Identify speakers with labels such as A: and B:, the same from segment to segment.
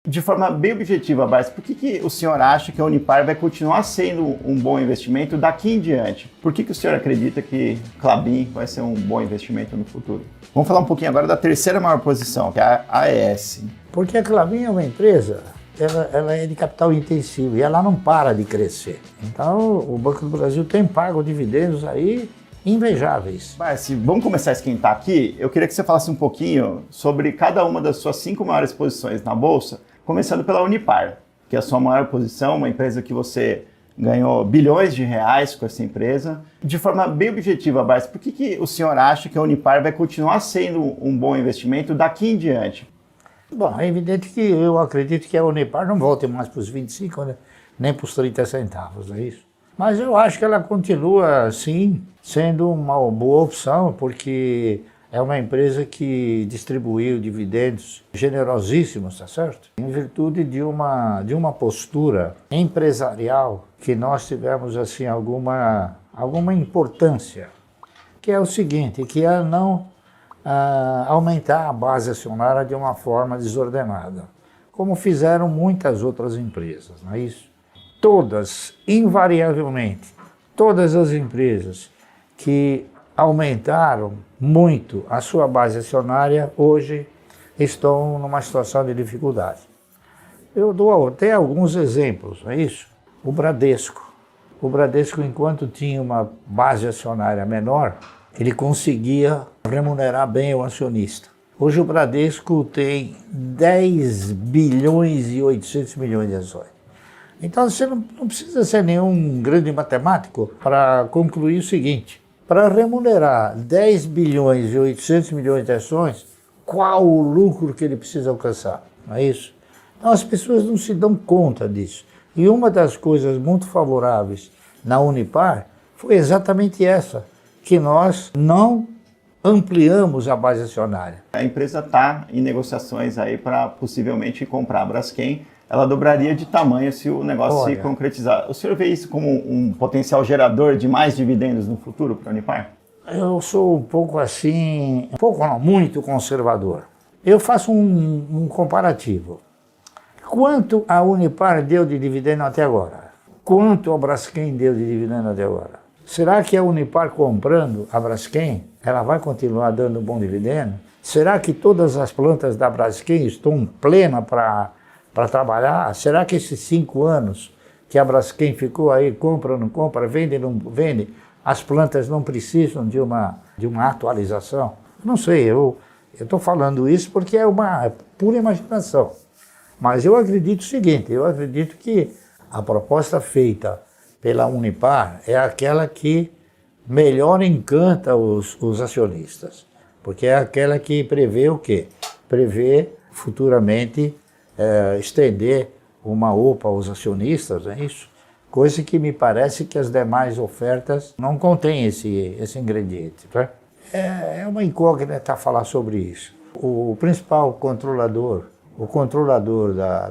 A: De forma bem objetiva, Barsi, por que o senhor acha que a Unipar vai continuar sendo um bom investimento daqui em diante? Por que o senhor acredita que Klabin vai ser um bom investimento no futuro? Vamos falar um pouquinho agora da terceira maior posição, que é a AES.
B: Porque a Klabin é uma empresa, ela é de capital intensivo e ela não para de crescer. Então o Banco do Brasil tem pago dividendos aí invejáveis.
A: Barsi, vamos começar a esquentar aqui. Eu queria que você falasse um pouquinho sobre cada uma das suas 5 maiores posições na Bolsa, começando pela Unipar, que é a sua maior posição, uma empresa que você ganhou bilhões de reais com essa empresa. De forma bem objetiva, Barsi, por que o senhor acha que a Unipar vai continuar sendo um bom investimento daqui em diante?
B: Bom, é evidente que eu acredito que a Unipar não volte mais para os 25, né? Nem para os 30 centavos, não é isso? Mas eu acho que ela continua, sim, sendo uma boa opção, porque é uma empresa que distribuiu dividendos generosíssimos, tá certo? Em virtude de uma postura empresarial que nós tivemos, assim, alguma importância, que é o seguinte, que é não aumentar a base acionária de uma forma desordenada, como fizeram muitas outras empresas, não é isso? Todas, invariavelmente, todas as empresas que aumentaram muito a sua base acionária, hoje estão numa situação de dificuldade. Eu dou até alguns exemplos, não é isso? O Bradesco, enquanto tinha uma base acionária menor, ele conseguia remunerar bem o acionista. Hoje o Bradesco tem 10 bilhões e 800 milhões de ações. Então você não precisa ser nenhum grande matemático para concluir o seguinte: para remunerar 10 bilhões e 800 milhões de ações, qual o lucro que ele precisa alcançar? Não é isso? Então as pessoas não se dão conta disso. E uma das coisas muito favoráveis na Unipar foi exatamente essa, que nós não ampliamos a base acionária.
A: A empresa está em negociações aí para possivelmente comprar a Braskem. Ela dobraria de tamanho se o negócio se concretizar. O senhor vê isso como um potencial gerador de mais dividendos no futuro para a Unipar?
B: Eu sou um pouco assim, muito conservador. Eu faço um comparativo. Quanto a Unipar deu de dividendo até agora? Quanto a Braskem deu de dividendo até agora? Será que a Unipar comprando a Braskem, ela vai continuar dando um bom dividendo? Será que todas as plantas da Braskem estão plenas para trabalhar? Será que esses 5 anos que a Braskem ficou aí, compra ou não compra, vende ou não vende, as plantas não precisam de uma atualização? Não sei, eu estou falando isso porque é uma pura imaginação. Mas eu acredito o seguinte, eu acredito que a proposta feita pela Unipar é aquela que melhor encanta os acionistas, porque é aquela que prevê o quê? Prevê futuramente estender uma OPA aos acionistas, é isso? Coisa que me parece que as demais ofertas não contêm esse ingrediente. Tá? É uma incógnita falar sobre isso. O principal controlador,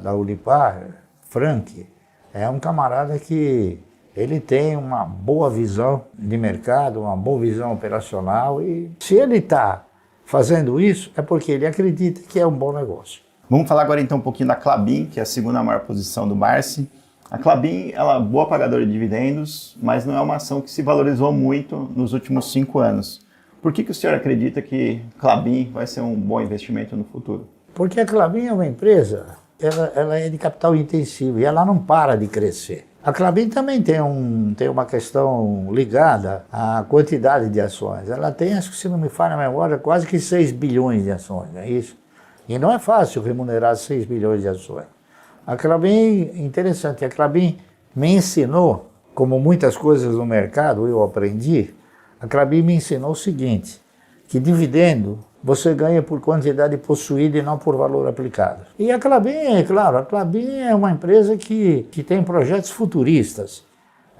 B: da Unipar, Frank, é um camarada que ele tem uma boa visão de mercado, uma boa visão operacional, e se ele está fazendo isso é porque ele acredita que é um bom negócio.
A: Vamos falar agora então um pouquinho da Klabin, que é a segunda maior posição do Barsi. A Klabin, ela é boa pagadora de dividendos, mas não é uma ação que se valorizou muito nos últimos 5 anos. Por que o senhor acredita que Klabin vai ser um bom investimento no futuro?
B: Porque a Klabin é uma empresa, ela é de capital intensivo e ela não para de crescer. A Klabin também tem uma questão ligada à quantidade de ações. Ela tem, acho que se não me falha a memória, quase que 6 bilhões de ações, não é isso? E não é fácil remunerar 6 bilhões de ações. A Klabin, interessante, a Klabin me ensinou, como muitas coisas no mercado eu aprendi, a Klabin me ensinou o seguinte, que dividendo você ganha por quantidade possuída e não por valor aplicado. E a Klabin, claro, a Klabin é uma empresa que tem projetos futuristas.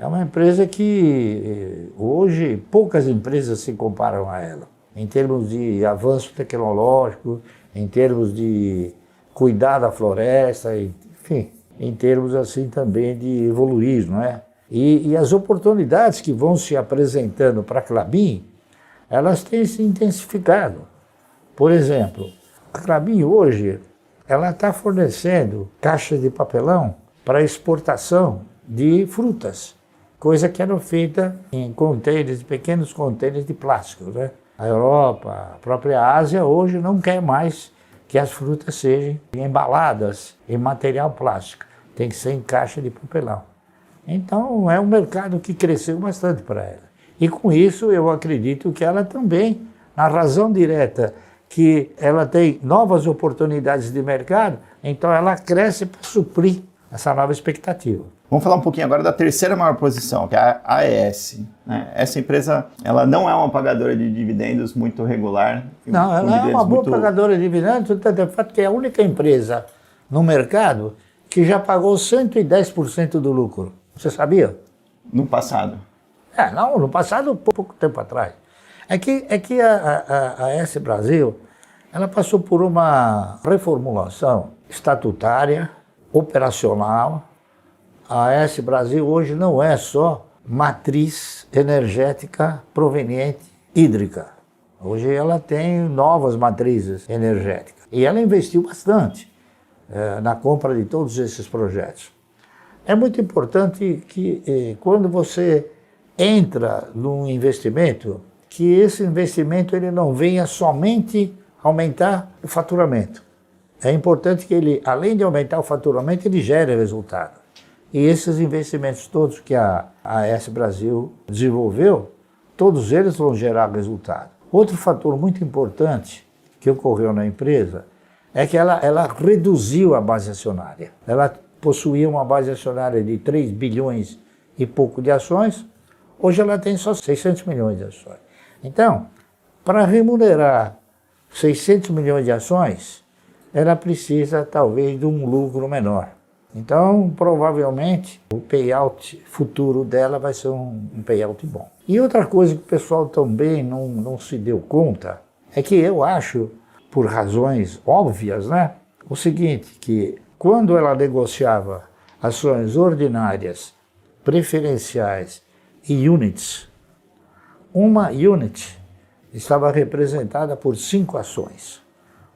B: É uma empresa que hoje poucas empresas se comparam a ela, em termos de avanço tecnológico, em termos de cuidar da floresta, enfim, em termos assim também de evoluir, não é? E as oportunidades que vão se apresentando para a Klabin, elas têm se intensificado. Por exemplo, a Klabin hoje, ela está fornecendo caixas de papelão para exportação de frutas, coisa que era feita em contêineres, pequenos contêineres de plástico, né? A Europa, a própria Ásia, hoje não quer mais que as frutas sejam embaladas em material plástico. Tem que ser em caixa de papelão. Então, é um mercado que cresceu bastante para ela. E com isso, eu acredito que ela também, na razão direta que ela tem novas oportunidades de mercado, então ela cresce para suprir essa nova expectativa.
A: Vamos falar um pouquinho agora da terceira maior posição, que é a AES. Né? Essa empresa, ela não é uma pagadora de dividendos muito regular.
B: Não, ela é uma boa pagadora de dividendos, tanto é fato que é a única empresa no mercado que já pagou 110% do lucro. Você sabia?
A: No passado.
B: Não, no passado, pouco tempo atrás. É que a AES Brasil, ela passou por uma reformulação estatutária, operacional. A AES Brasil hoje não é só matriz energética proveniente hídrica. Hoje ela tem novas matrizes energéticas. E ela investiu bastante na compra de todos esses projetos. É muito importante que quando você entra num investimento, que esse investimento ele não venha somente aumentar o faturamento. É importante que ele, além de aumentar o faturamento, ele gere resultado. E esses investimentos todos que a AES Brasil desenvolveu, todos eles vão gerar resultado. Outro fator muito importante que ocorreu na empresa é que ela reduziu a base acionária. Ela possuía uma base acionária de 3 bilhões e pouco de ações, hoje ela tem só 600 milhões de ações. Então, para remunerar 600 milhões de ações, ela precisa talvez de um lucro menor. Então, provavelmente, o payout futuro dela vai ser um payout bom. E outra coisa que o pessoal também não se deu conta é que eu acho, por razões óbvias, né, o seguinte, que quando ela negociava ações ordinárias, preferenciais e units, uma unit estava representada por 5 ações,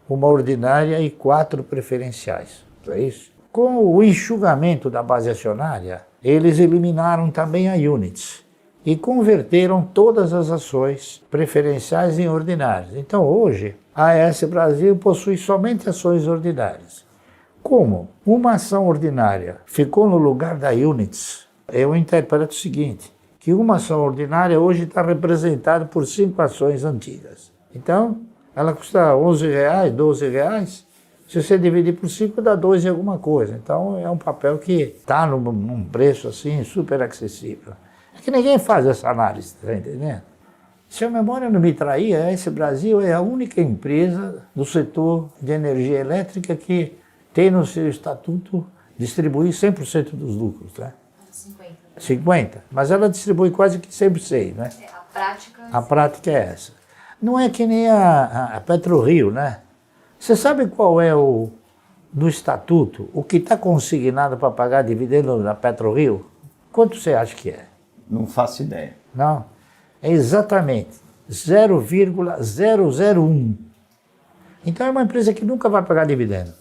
B: uma ordinária e 4 preferenciais. Não é isso? Com o enxugamento da base acionária, eles eliminaram também a units e converteram todas as ações preferenciais em ordinárias. Então hoje, a AES Brasil possui somente ações ordinárias. Como uma ação ordinária ficou no lugar da units, eu interpreto o seguinte, que uma ação ordinária hoje está representada por 5 ações antigas. Então, ela custa R$11, R$12, se você dividir por 5 dá 2 e alguma coisa. Então, é um papel que está num preço assim super acessível. É que ninguém faz essa análise, está entendendo? Se a memória não me trair, a AES Brasil é a única empresa do setor de energia elétrica que tem no seu estatuto distribuir 100% dos lucros, né? 50, mas ela distribui quase que 100%, né? A prática é essa. Não é que nem a PetroRio, né? Você sabe qual é no estatuto, o que está consignado para pagar dividendo na PetroRio? Quanto você acha que é?
A: Não faço ideia.
B: Não, é exatamente 0,001. Então é uma empresa que nunca vai pagar dividendo.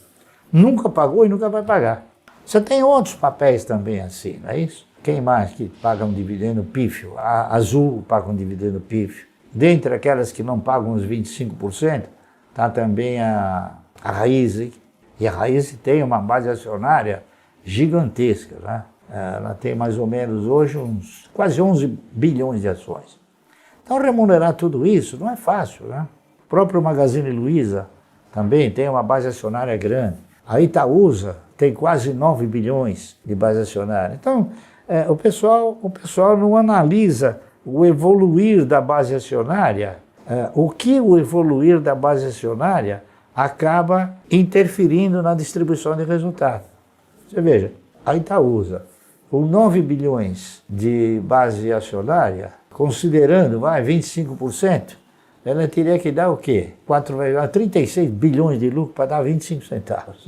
B: Nunca pagou e nunca vai pagar. Você tem outros papéis também assim, não é isso? Quem mais que paga um dividendo pífio? A Azul paga um dividendo pífio. Dentre aquelas que não pagam os 25%, está também a Raízen. E a Raízen tem uma base acionária gigantesca, né? Ela tem mais ou menos hoje uns quase 11 bilhões de ações. Então remunerar tudo isso não é fácil, né? O próprio Magazine Luiza também tem uma base acionária grande. A Itaúsa tem quase 9 bilhões de base acionária. Então, o pessoal não analisa o evoluir da base acionária, o que o evoluir da base acionária acaba interferindo na distribuição de resultado. Você veja, a Itaúsa, com 9 bilhões de base acionária, considerando 25%, ela teria que dar o quê? 36 bilhões de lucro para dar 25 centavos.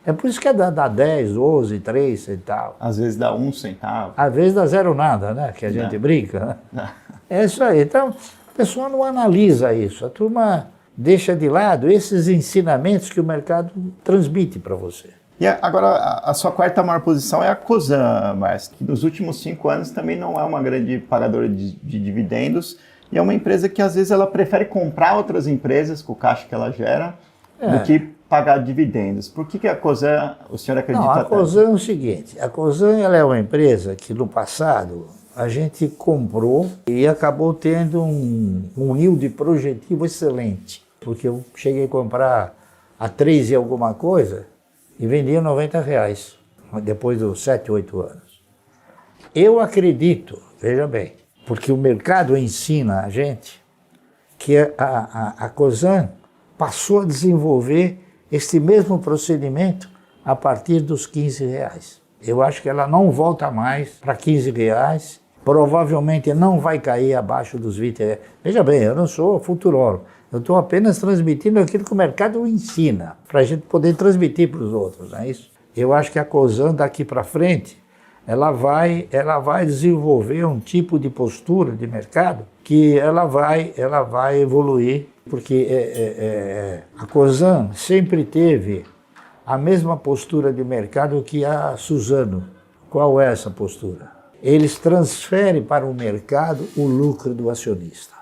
B: É por isso que dá 10, 12, 3 centavos.
A: Às vezes dá 1 centavo.
B: Às vezes dá zero nada, né? Que a gente brinca, né? É isso aí. Então, a pessoa não analisa isso. A turma deixa de lado esses ensinamentos que o mercado transmite para você.
A: E agora, a sua quarta maior posição é a Cosan, Márcio, que nos últimos 5 anos também não é uma grande pagadora de dividendos, e é uma empresa que às vezes ela prefere comprar outras empresas com o caixa que ela gera do que pagar dividendos. Por que a Cosan, o senhor acredita
B: Não, a
A: tanto?
B: Cosan é o seguinte, a Cosan ela é uma empresa que no passado a gente comprou e acabou tendo um yield projetivo excelente, porque eu cheguei a comprar a 3 e alguma coisa e vendia R$90, depois dos 7, 8 anos. Eu acredito, veja bem, porque o mercado ensina a gente que a Cosan passou a desenvolver este mesmo procedimento a partir dos R$15. Eu acho que ela não volta mais para R$15, provavelmente não vai cair abaixo dos R$20. Veja bem, eu não sou futurólogo, eu estou apenas transmitindo aquilo que o mercado ensina, para a gente poder transmitir para os outros, não é isso? Eu acho que a Cosan daqui para frente, ela vai desenvolver um tipo de postura de mercado que ela vai evoluir, porque a Cosan sempre teve a mesma postura de mercado que a Suzano. Qual é essa postura? Eles transferem para o mercado o lucro do acionista.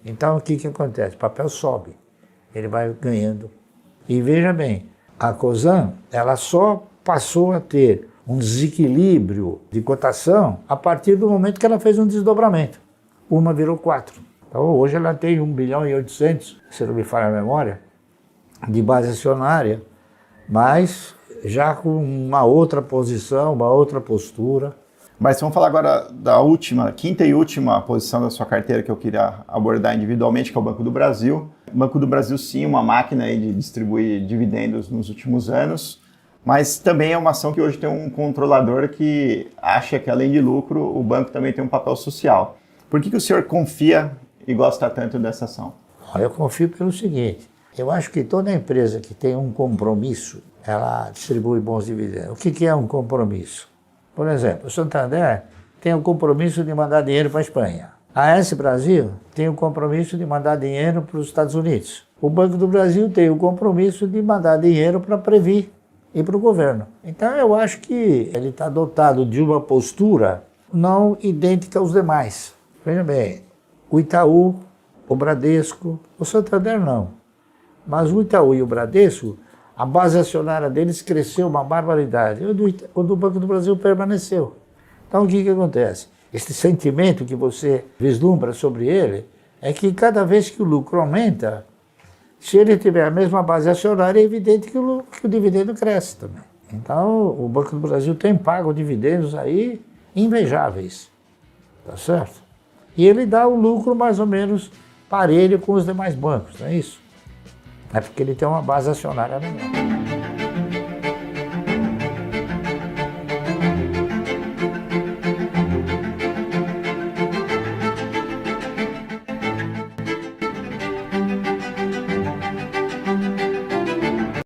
B: Então o que acontece? O papel sobe, ele vai ganhando. E veja bem, a Cosan ela só passou a ter um desequilíbrio de cotação a partir do momento que ela fez um desdobramento. Uma virou 4. Então hoje ela tem 1,8 bilhão, se não me falha a memória, de base acionária, mas já com uma outra posição, uma outra postura.
A: Mas vamos falar agora da quinta e última posição da sua carteira que eu queria abordar individualmente, que é o Banco do Brasil. O Banco do Brasil, sim, uma máquina aí de distribuir dividendos nos últimos anos, mas também é uma ação que hoje tem um controlador que acha que, além de lucro, o banco também tem um papel social. Por que o senhor confia e gosta tanto dessa ação?
B: Eu confio pelo seguinte, eu acho que toda empresa que tem um compromisso, ela distribui bons dividendos. O que é um compromisso? Por exemplo, o Santander tem o compromisso de mandar dinheiro para a Espanha. A AS Brasil tem o compromisso de mandar dinheiro para os Estados Unidos. O Banco do Brasil tem o compromisso de mandar dinheiro para a Previ e para o governo. Então eu acho que ele está dotado de uma postura não idêntica aos demais. Veja bem, o Itaú, o Bradesco, o Santander não. Mas o Itaú e o Bradesco, a base acionária deles cresceu uma barbaridade. O do Banco do Brasil permaneceu. Então o que acontece? Esse sentimento que você vislumbra sobre ele é que cada vez que o lucro aumenta, se ele tiver a mesma base acionária, é evidente que o dividendo cresce também. Então o Banco do Brasil tem pago dividendos aí invejáveis, tá certo? E ele dá um lucro mais ou menos parelho com os demais bancos, não é isso? É porque ele tem uma base acionária menor.